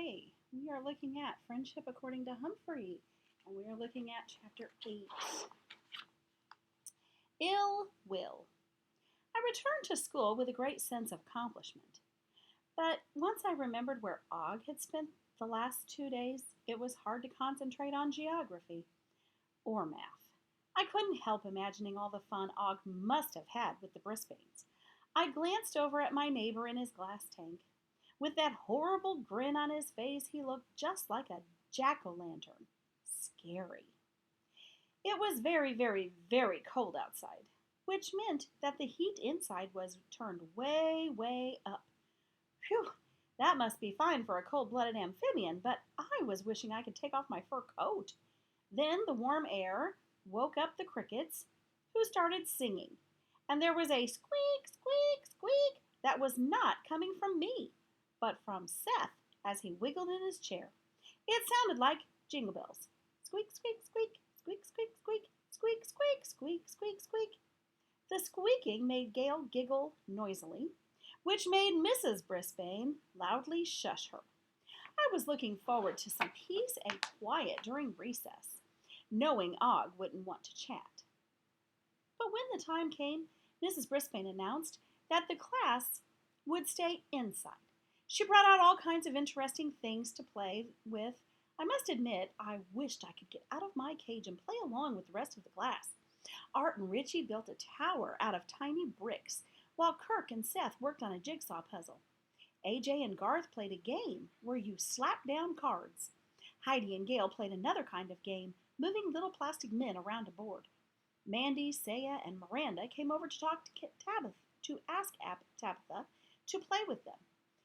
Okay, we are looking at Friendship According to Humphrey, and we are looking at Chapter 8. Ill Will. I returned to school with a great sense of accomplishment. But once I remembered where Og had spent the last 2 days, it was hard to concentrate on geography or math. I couldn't help imagining all the fun Og must have had with the Brisbanes. I glanced over at my neighbor in his glass tank. With that horrible grin on his face, he looked just like a jack-o'-lantern. Scary. It was very, very, very cold outside, which meant that the heat inside was turned way, way up. Phew, that must be fine for a cold-blooded amphibian, but I was wishing I could take off my fur coat. Then the warm air woke up the crickets, who started singing, and there was a squeak, squeak, squeak that was not coming from me, but from Seth as he wiggled in his chair. It sounded like jingle bells. Squeak, squeak, squeak, squeak, squeak, squeak, squeak, squeak, squeak, squeak, squeak. The squeaking made Gail giggle noisily, which made Mrs. Brisbane loudly shush her. I was looking forward to some peace and quiet during recess, knowing Og wouldn't want to chat. But when the time came, Mrs. Brisbane announced that the class would stay inside. She brought out all kinds of interesting things to play with. I must admit, I wished I could get out of my cage and play along with the rest of the class. Art and Richie built a tower out of tiny bricks, while Kirk and Seth worked on a jigsaw puzzle. AJ and Garth played a game where you slap down cards. Heidi and Gail played another kind of game, moving little plastic men around a board. Mandy, Saya, and Miranda came over to talk to ask Tabitha to play with them.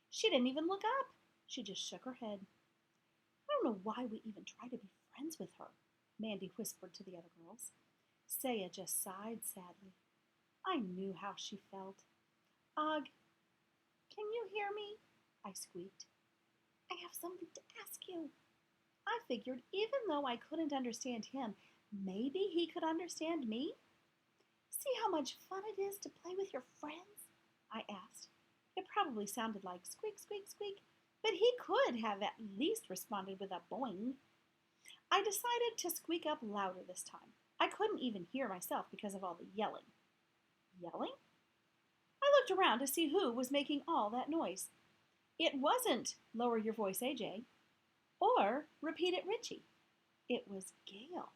She didn't even look up. She just shook her head. I don't know why we even tried to be friends with her, Mandy whispered to the other girls. Saya just sighed sadly. I knew how she felt. Og, can you hear me? I squeaked. I have something to ask you. I figured even though I couldn't understand him, maybe he could understand me. See how much fun it is to play with your friends? I asked. It probably sounded like squeak, squeak, squeak, but he could have at least responded with a boing. I decided to squeak up louder this time. I couldn't even hear myself because of all the yelling. Yelling? I looked around to see who was making all that noise. It wasn't Lower Your Voice, AJ, or Repeat It, Richie. It was Gail.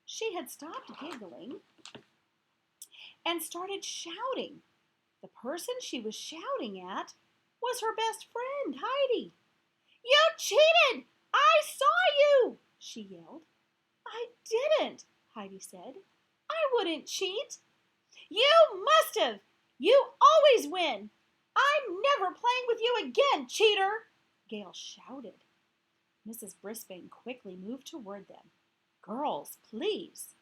She had stopped giggling and started shouting. The person she was shouting at was her best friend, Heidi. You cheated! I saw you! She yelled. I didn't, Heidi said. I wouldn't cheat. You must have! You always win! I'm never playing with you again, cheater! Gail shouted. Mrs. Brisbane quickly moved toward them. Girls, please.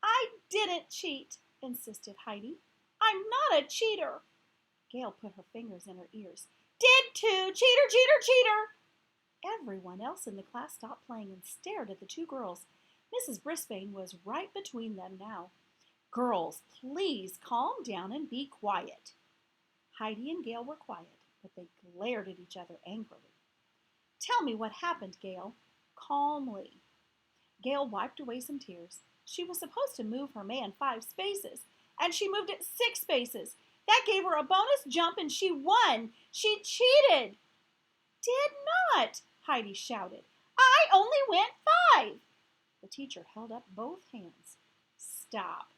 I didn't cheat, insisted Heidi. I'm not a cheater. Gail put her fingers in her ears. Did too! Cheater, cheater, cheater! Everyone else in the class stopped playing and stared at the two girls. Mrs. Brisbane was right between them now. Girls, please calm down and be quiet. Heidi and Gail were quiet, but they glared at each other angrily. Tell me what happened, Gail. Calmly. Gail wiped away some tears. She was supposed to move her man 5 spaces, and she moved it 6 spaces. That gave her a bonus jump and she won. She cheated. Did not, Heidi shouted. I only went 5. The teacher held up both hands. Stop.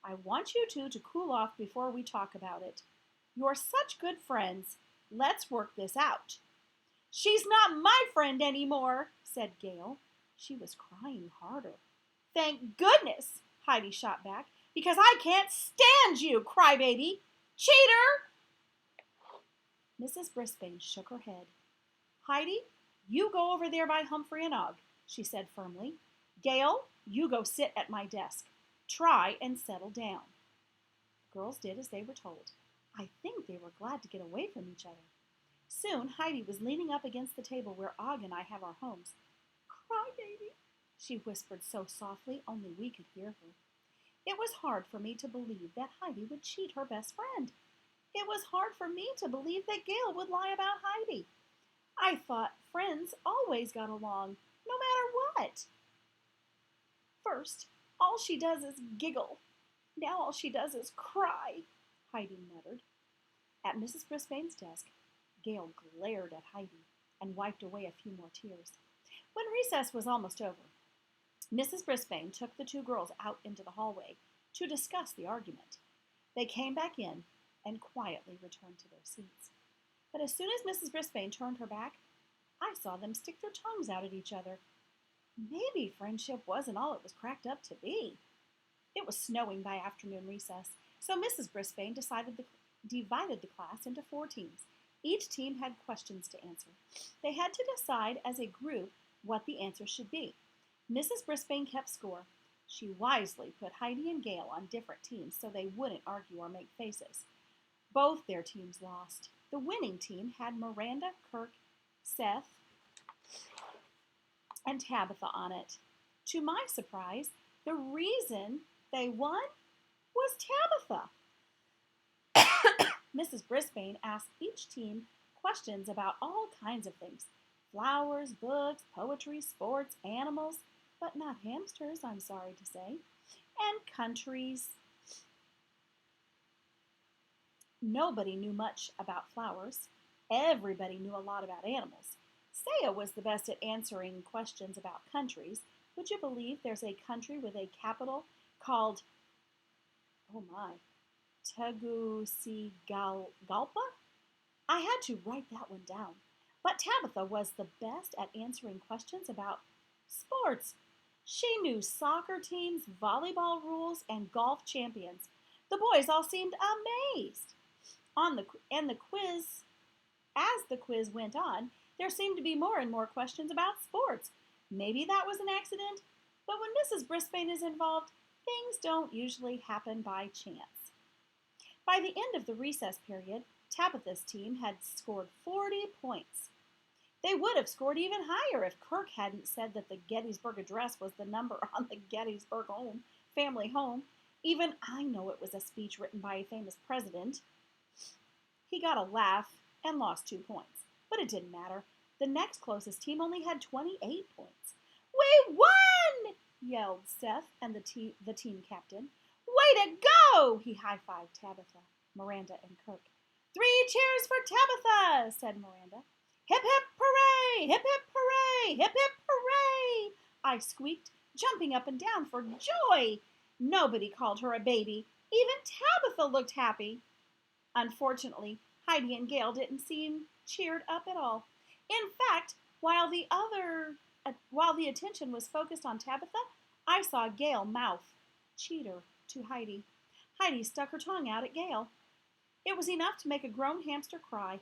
I want you two to cool off before we talk about it. You're such good friends. Let's work this out. She's not my friend anymore, said Gail. She was crying harder. Thank goodness, Heidi shot back, because I can't stand you, crybaby. Cheater! Mrs. Brisbane shook her head. Heidi, you go over there by Humphrey and Og, she said firmly. Gail, you go sit at my desk. Try and settle down. The girls did as they were told. I think they were glad to get away from each other. Soon Heidi was leaning up against the table where Og and I have our homes. Crybaby, she whispered so softly only we could hear her. It was hard for me to believe that Heidi would cheat her best friend. It was hard for me to believe that Gail would lie about Heidi. I thought friends always got along, no matter what. First, all she does is giggle. Now all she does is cry, Heidi muttered. At Mrs. Brisbane's desk, Gail glared at Heidi and wiped away a few more tears. When recess was almost over, Mrs. Brisbane took the two girls out into the hallway to discuss the argument. They came back in and quietly returned to their seats. But as soon as Mrs. Brisbane turned her back, I saw them stick their tongues out at each other. Maybe friendship wasn't all it was cracked up to be. It was snowing by afternoon recess, so Mrs. Brisbane divided the class into 4 teams. Each team had questions to answer. They had to decide as a group what the answer should be. Mrs. Brisbane kept score. She wisely put Heidi and Gail on different teams so they wouldn't argue or make faces. Both their teams lost. The winning team had Miranda, Kirk, Seth, and Tabitha on it. To my surprise, the reason they won was Tabitha. Mrs. Brisbane asked each team questions about all kinds of things. Flowers, books, poetry, sports, animals, but not hamsters, I'm sorry to say, and countries. Nobody knew much about flowers. Everybody knew a lot about animals. Saya was the best at answering questions about countries. Would you believe there's a country with a capital called, oh my, Tegucigalpa? I had to write that one down. But Tabitha was the best at answering questions about sports. She knew soccer teams, volleyball rules, and golf champions. The boys all seemed amazed. As the quiz went on, there seemed to be more and more questions about sports. Maybe that was an accident, but when Mrs. Brisbane is involved, things don't usually happen by chance. By the end of the recess period, Tabitha's team had scored 40 points. They would have scored even higher if Kirk hadn't said that the Gettysburg Address was the number on the Gettysburg family home. Even I know it was a speech written by a famous president. He got a laugh and lost 2 points, but it didn't matter. The next closest team only had 28 points. "We won!" yelled Seth and the team captain. "Way to go!" He high-fived Tabitha, Miranda, and Kirk. "3 cheers for Tabitha," said Miranda. "Hip, hip, hooray! Hip, hip, hooray! Hip, hip, hooray!" I squeaked, jumping up and down for joy. Nobody called her a baby. Even Tabitha looked happy. Unfortunately, Heidi and Gail didn't seem cheered up at all. In fact, while the attention was focused on Tabitha, I saw Gail mouth "cheater" to Heidi. Heidi stuck her tongue out at Gail. It was enough to make a grown hamster cry.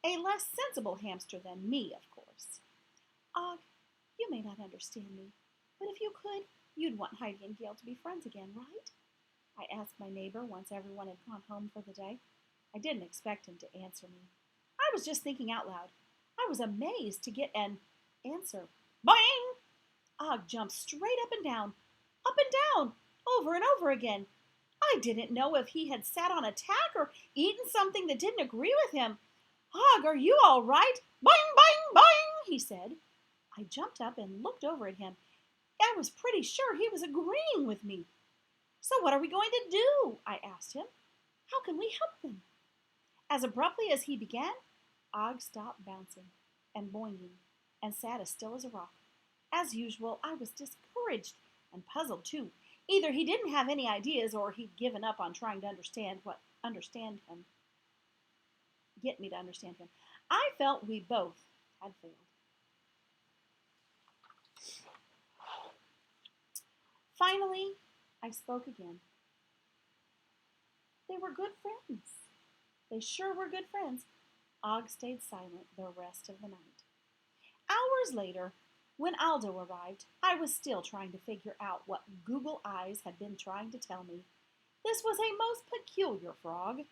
A less sensible hamster than me, of course. Og, you may not understand me, but if you could, you'd want Heidi and Gail to be friends again, right? I asked my neighbor once everyone had gone home for the day. I didn't expect him to answer me. I was just thinking out loud. I was amazed to get an answer. Boing! Og jumped straight up and down, over and over again. I didn't know if he had sat on a tack or eaten something that didn't agree with him. "Og, are you all right?" "Boing, boing, boing," he said. I jumped up and looked over at him. I was pretty sure he was agreeing with me. "So what are we going to do?" I asked him. "How can we help them?" As abruptly as he began, Og stopped bouncing and boinging and sat as still as a rock. As usual, I was discouraged and puzzled too. Either he didn't have any ideas or he'd given up on trying to get me to understand him. I felt we both had failed. Finally, I spoke again. They were good friends. They sure were good friends. Og stayed silent the rest of the night. Hours later, when Aldo arrived, I was still trying to figure out what Google Eyes had been trying to tell me. This was a most peculiar frog.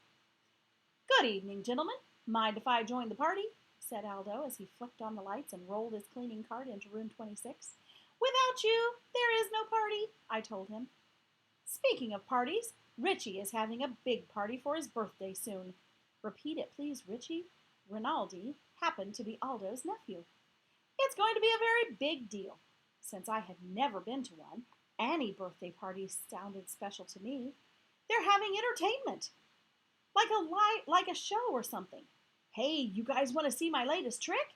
"Good evening, gentlemen. Mind if I join the party?" said Aldo as he flicked on the lights and rolled his cleaning cart into room 26. "Without you, there is no party," I told him. "Speaking of parties, Richie is having a big party for his birthday soon." "Repeat it, please, Richie." "Rinaldi happened to be Aldo's nephew. It's going to be a very big deal. Since I had never been to one, any birthday party sounded special to me. They're having entertainment, like a show or something. Hey, you guys want to see my latest trick?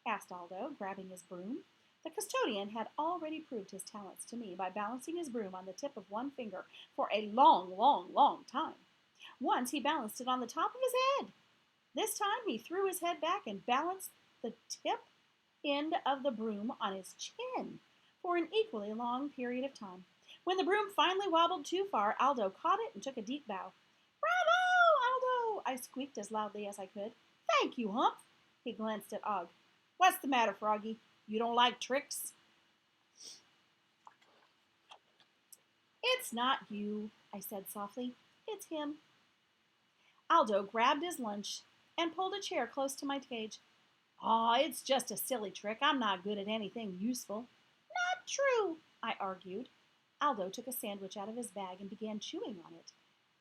Asked Aldo, grabbing his broom. The custodian had already proved his talents to me by balancing his broom on the tip of one finger for a long, long, long time. Once he balanced it on the top of his head. This time he threw his head back and balanced the tip end of the broom on his chin for an equally long period of time. When the broom finally wobbled too far, Aldo caught it and took a deep bow. "Bravo, Aldo!" I squeaked as loudly as I could. "Thank you, Humph." He glanced at Og. "What's the matter, Froggy? You don't like tricks?" "It's not you," I said softly. "It's him." Aldo grabbed his lunch and pulled a chair close to my cage. "Aw, it's just a silly trick. I'm not good at anything useful." "Not true," I argued. Aldo took a sandwich out of his bag and began chewing on it.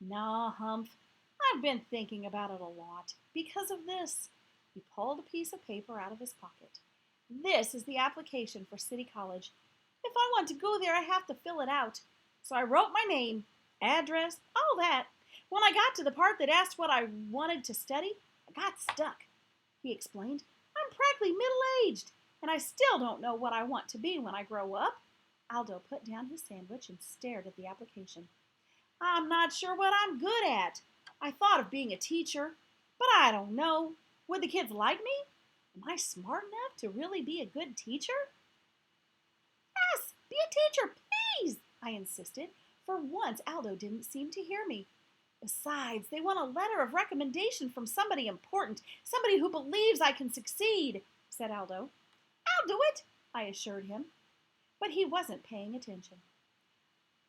"Nah, Humph, I've been thinking about it a lot. Because of this." He pulled a piece of paper out of his pocket. "This is the application for City College. If I want to go there, I have to fill it out. So I wrote my name, address, all that. When I got to the part that asked what I wanted to study, I got stuck." He explained. "I'm practically middle-aged, and I still don't know what I want to be when I grow up." Aldo put down his sandwich and stared at the application. "I'm not sure what I'm good at. I thought of being a teacher, but I don't know. Would the kids like me? Am I smart enough to really be a good teacher?" "Yes, be a teacher, please," I insisted. For once, Aldo didn't seem to hear me. "Besides, they want a letter of recommendation from somebody important, somebody who believes I can succeed," said Aldo. "I'll do it," I assured him. But he wasn't paying attention.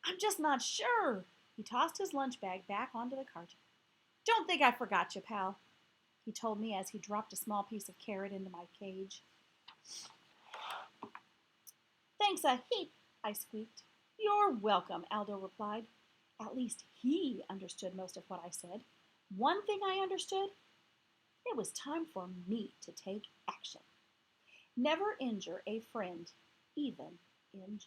"I'm just not sure." He tossed his lunch bag back onto the cart. "Don't think I forgot you, pal," he told me as he dropped a small piece of carrot into my cage. "Thanks a heap," I squeaked. "You're welcome," Aldo replied. At least he understood most of what I said. One thing I understood: it was time for me to take action. Never injure a friend, even in jest.